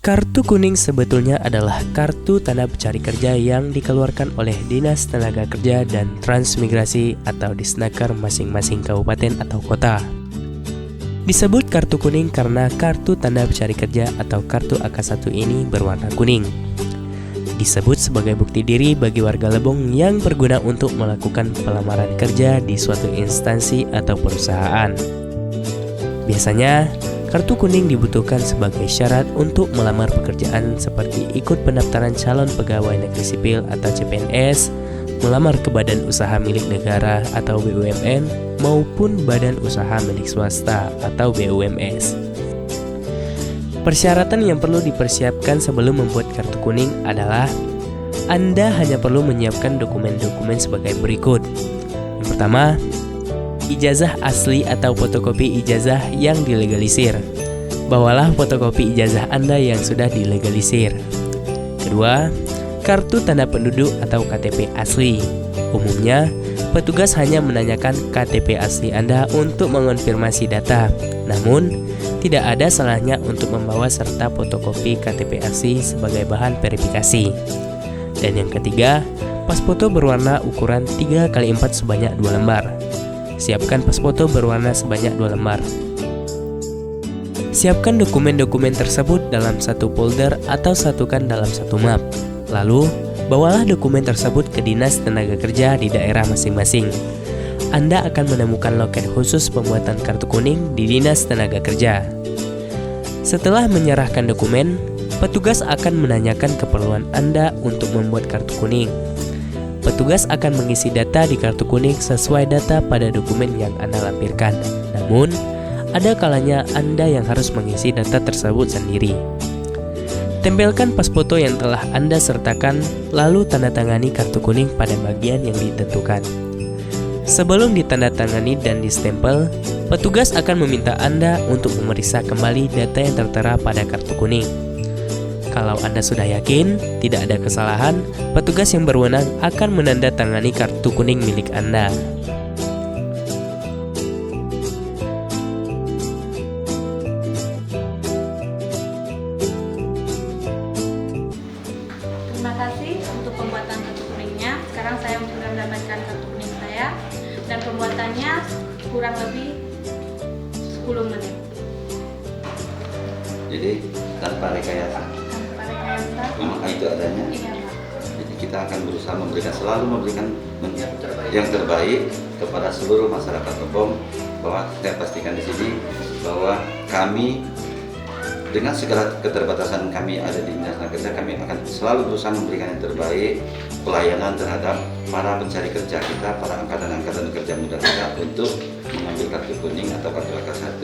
Kartu kuning sebetulnya adalah kartu tanda pencari kerja yang dikeluarkan oleh Dinas Tenaga Kerja dan Transmigrasi atau Disnaker masing-masing kabupaten atau kota. Disebut kartu kuning karena kartu tanda pencari kerja atau kartu AK1 ini berwarna kuning. Disebut sebagai bukti diri bagi warga Lebong yang berguna untuk melakukan pelamaran kerja di suatu instansi atau perusahaan. Biasanya, kartu kuning dibutuhkan sebagai syarat untuk melamar pekerjaan seperti ikut pendaftaran calon pegawai negeri sipil atau CPNS, melamar ke badan usaha milik negara atau BUMN, maupun badan usaha milik swasta atau BUMS. Persyaratan yang perlu dipersiapkan sebelum membuat kartu kuning adalah Anda hanya perlu menyiapkan dokumen-dokumen sebagai berikut. Yang pertama, ijazah asli atau fotokopi ijazah yang dilegalisir. Bawalah fotokopi ijazah Anda yang sudah dilegalisir. Kedua, kartu tanda penduduk atau KTP asli. Umumnya, petugas hanya menanyakan KTP asli Anda untuk mengonfirmasi data. Namun, tidak ada salahnya untuk membawa serta fotokopi KTP asli sebagai bahan verifikasi. Dan yang ketiga, pas foto berwarna ukuran 3x4 sebanyak 2 lembar. Siapkan pas foto berwarna sebanyak 2 lembar. Siapkan dokumen-dokumen tersebut dalam satu folder atau satukan dalam satu map. Lalu, bawalah dokumen tersebut ke Dinas Tenaga Kerja di daerah masing-masing. Anda akan menemukan loket khusus pembuatan kartu kuning di Dinas Tenaga Kerja. Setelah menyerahkan dokumen, petugas akan menanyakan keperluan Anda untuk membuat kartu kuning. Petugas akan mengisi data di kartu kuning sesuai data pada dokumen yang Anda lampirkan. Namun, ada kalanya Anda yang harus mengisi data tersebut sendiri. Tempelkan pas foto yang telah Anda sertakan, lalu tanda tangani kartu kuning pada bagian yang ditentukan. Sebelum ditandatangani dan distempel, petugas akan meminta Anda untuk memeriksa kembali data yang tertera pada kartu kuning. Kalau Anda sudah yakin tidak ada kesalahan, petugas yang berwenang akan menandatangani kartu kuning milik Anda. Terima kasih untuk pembuatan kartu kuningnya. Sekarang saya sudah mendapatkan kartu kuning saya dan pembuatannya kurang lebih 10 menit. Jadi tanpa rekayasa. Tanpa rekayasa. Maka itu adanya. Iya, Pak. Jadi kita akan berusaha selalu memberikan yang terbaik kepada seluruh masyarakat Lebong. Bahwa saya pastikan di sini bahwa kami dengan segala keterbatasan kami ada di Dinas Tenaga Kerja, kami akan selalu berusaha memberikan yang terbaik pelayanan terhadap para pencari kerja kita, para angkatan kerja muda kita untuk mengambil kartu kuning atau kartu AK1.